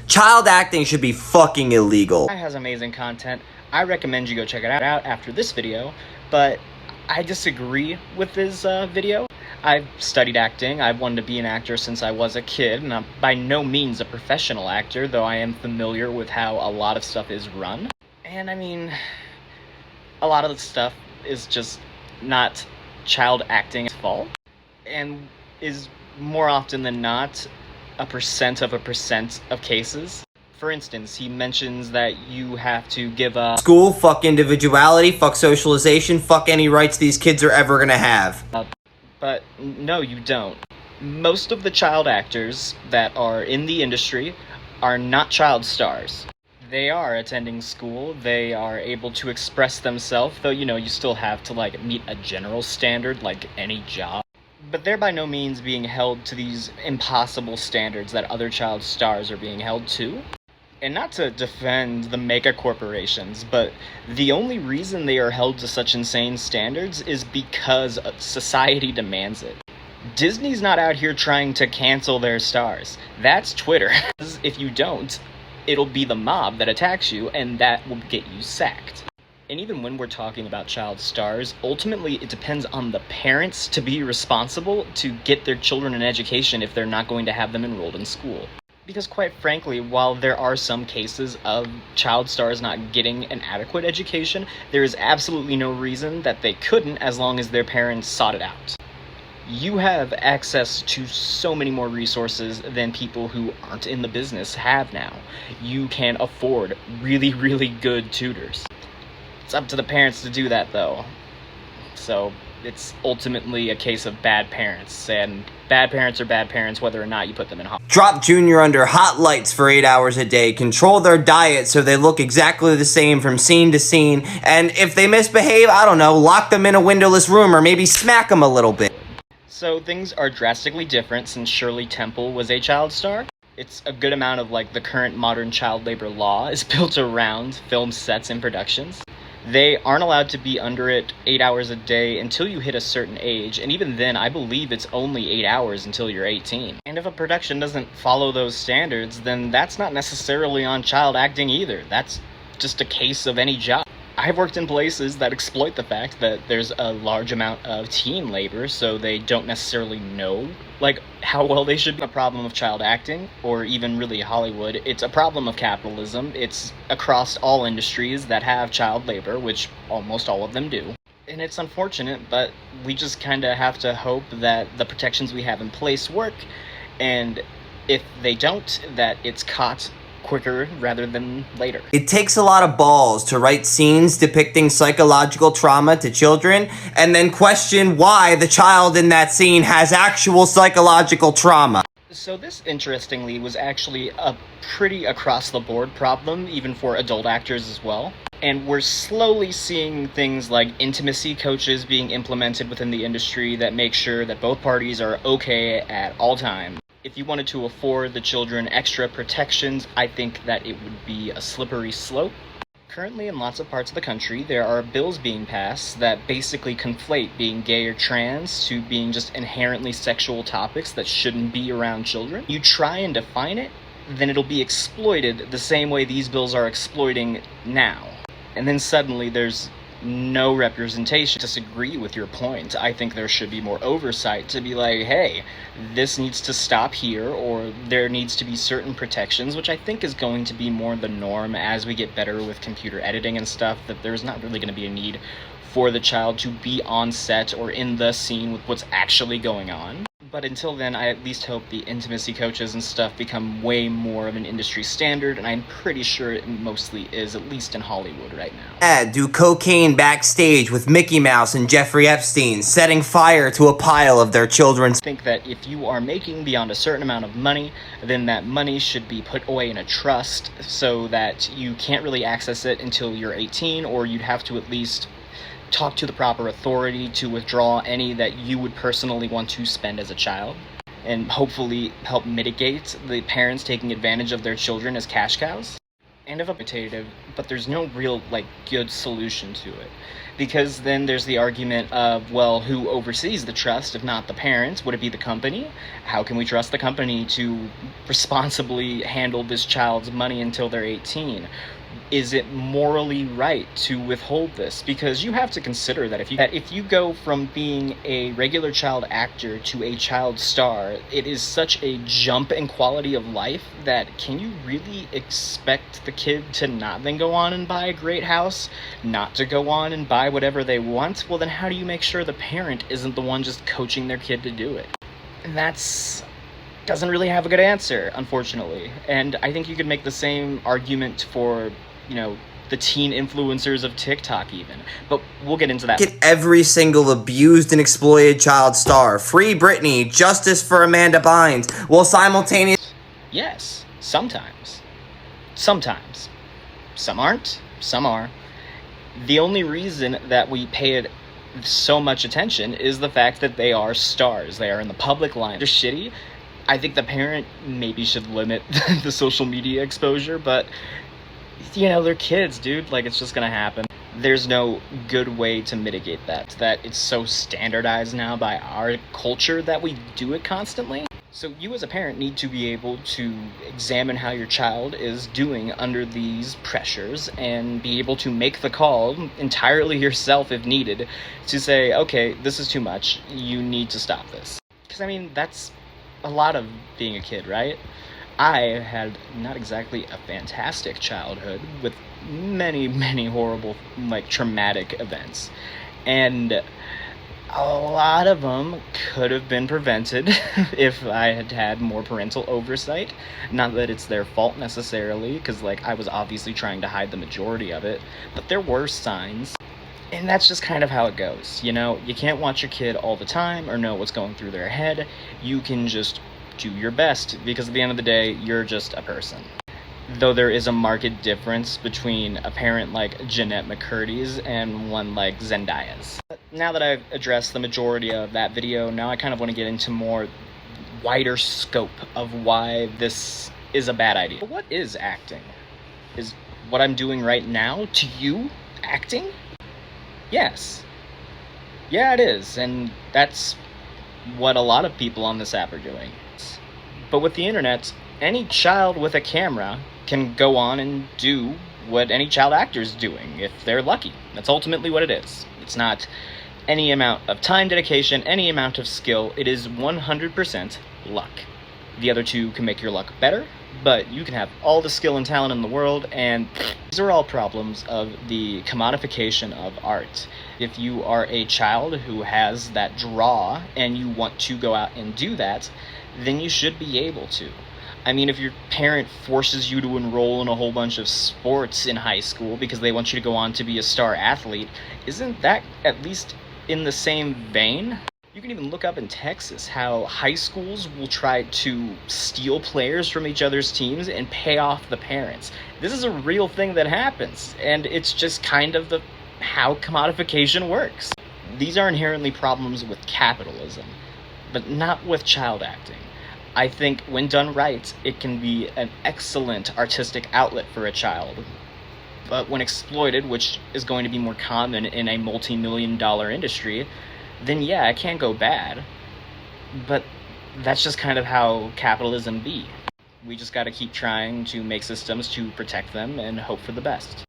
Child acting should be fucking illegal. It has amazing content. I recommend you go check it out after this video, but I disagree with this video. I've studied acting. I've wanted to be an actor since I was a kid, and I'm by no means a professional actor, though I am familiar with how a lot of stuff is run. And I mean, a lot of the stuff is just not child acting's fault, and is more often than not a percent of cases. For instance, he mentions that you have to give up School, fuck individuality, fuck socialization, fuck any rights these kids are ever gonna have. But no, you don't. Most of the child actors that are in the industry are not child stars. They are attending school, they are able to express themselves, though, you know, you still have to, like, meet a general standard like any job. But they're by no means being held to these impossible standards that other child stars are being held to. And not to defend the mega corporations, but the only reason they are held to such insane standards is because society demands it. Disney's not out here trying to cancel their stars. That's Twitter. If you don't, it'll be the mob that attacks you, and that will get you sacked. And even when we're talking about child stars, ultimately it depends on the parents to be responsible to get their children an education if they're not going to have them enrolled in school. Because quite frankly, while there are some cases of child stars not getting an adequate education, there is absolutely no reason that they couldn't as long as their parents sought it out. You have access to so many more resources than people who aren't in the business have now. You can afford really, really good tutors. It's up to the parents to do that, though. So it's ultimately a case of bad parents, and bad parents are bad parents whether or not you put them in hospital. Drop Junior under hot lights for 8 hours a day, control their diet so they look exactly the same from scene to scene, and if they misbehave, I don't know, lock them in a windowless room or maybe smack them a little bit. So things are drastically different since Shirley Temple was a child star. It's a good amount of, like, the current modern child labor law is built around film sets and productions. They aren't allowed to be under it 8 hours a day until you hit a certain age, and even then, I believe it's only 8 hours until you're 18. And if a production doesn't follow those standards, then that's not necessarily on child acting either. That's just a case of any job. I've worked in places that exploit the fact that there's a large amount of teen labor, so they don't necessarily know, like, how well they should be. A problem of child acting, or even really Hollywood, it's a problem of capitalism. It's across all industries that have child labor, which almost all of them do. And it's unfortunate, but we just kind of have to hope that the protections we have in place work, and if they don't, that it's caught quicker rather than later. It takes a lot of balls to write scenes depicting psychological trauma to children and then question why the child in that scene has actual psychological trauma. So this, interestingly, was actually a pretty across-the-board problem, even for adult actors as well. And we're slowly seeing things like intimacy coaches being implemented within the industry that make sure that both parties are okay at all times. If you wanted to afford the children extra protections, I think that it would be a slippery slope. Currently, in lots of parts of the country, there are bills being passed that basically conflate being gay or trans to being just inherently sexual topics that shouldn't be around children. You try and define it, then it'll be exploited the same way these bills are exploiting now. And then suddenly there's no representation. Disagree with your point. I think there should be more oversight to be like, hey, this needs to stop here, or there needs to be certain protections, which I think is going to be more the norm as we get better with computer editing and stuff, that there's not really going to be a need for the child to be on set or in the scene with what's actually going on. But until then, I at least hope the intimacy coaches and stuff become way more of an industry standard, and I'm pretty sure it mostly is, at least in Hollywood right now. Do cocaine backstage with Mickey Mouse and Jeffrey Epstein, setting fire to a pile of their children's. I think that if you are making beyond a certain amount of money, then that money should be put away in a trust so that you can't really access it until you're 18, or you'd have to at least talk to the proper authority to withdraw any that you would personally want to spend as a child, and hopefully help mitigate the parents taking advantage of their children as cash cows. And if a potato, but there's no real, like, good solution to it. Because then there's the argument of, well, who oversees the trust if not the parents? Would it be the company? How can we trust the company to responsibly handle this child's money until they're 18? Is it morally right to withhold this? Because you have to consider that if you go from being a regular child actor to a child star, it is such a jump in quality of life that can you really expect the kid to not then go on and buy a great house, not to go on and buy whatever they want? Well, then how do you make sure the parent isn't the one just coaching their kid to do it? And that's doesn't really have a good answer, unfortunately. And I think you could make the same argument for, the teen influencers of TikTok even. But we'll get into that. Get every single abused and exploited child star. Free Britney, justice for Amanda Bynes, while simultaneously... Yes, sometimes. Sometimes. Some aren't, some are. The only reason that we pay it so much attention is the fact that they are stars. They are in the public line. They're shitty. I think the parent maybe should limit the social media exposure, but, they're kids, dude. Like, it's just gonna happen. There's no good way to mitigate that it's so standardized now by our culture that we do it constantly. So you as a parent need to be able to examine how your child is doing under these pressures and be able to make the call entirely yourself if needed to say, okay, this is too much. You need to stop this. Because, that's a lot of being a kid, right? I had not exactly a fantastic childhood with many, many horrible, traumatic events. And a lot of them could have been prevented if I had had more parental oversight. Not that it's their fault necessarily, because, I was obviously trying to hide the majority of it, but there were signs. And that's just kind of how it goes, You can't watch your kid all the time or know what's going through their head. You can just do your best, because at the end of the day, you're just a person. Though there is a marked difference between a parent like Jeanette McCurdy's and one like Zendaya's. Now that I've addressed the majority of that video, now I kind of want to get into more wider scope of why this is a bad idea. But what is acting? Is what I'm doing right now to you acting? Yes. Yeah, it is, and that's what a lot of people on this app are doing. But with the internet, any child with a camera can go on and do what any child actor is doing, if they're lucky. That's ultimately what it is. It's not any amount of time dedication, any amount of skill. It is 100% luck. The other two can make your luck better, but you can have all the skill and talent in the world, and these are all problems of the commodification of art. If you are a child who has that draw and you want to go out and do that, then you should be able to. If your parent forces you to enroll in a whole bunch of sports in high school because they want you to go on to be a star athlete, isn't that at least in the same vein? You can even look up in Texas how high schools will try to steal players from each other's teams and pay off the parents. This is a real thing that happens, and it's just kind of how commodification works. These are inherently problems with capitalism, but not with child acting. I think when done right, it can be an excellent artistic outlet for a child. But when exploited, which is going to be more common in a multi-million-dollar industry, then yeah, it can go bad. But that's just kind of how capitalism be. We just gotta keep trying to make systems to protect them and hope for the best.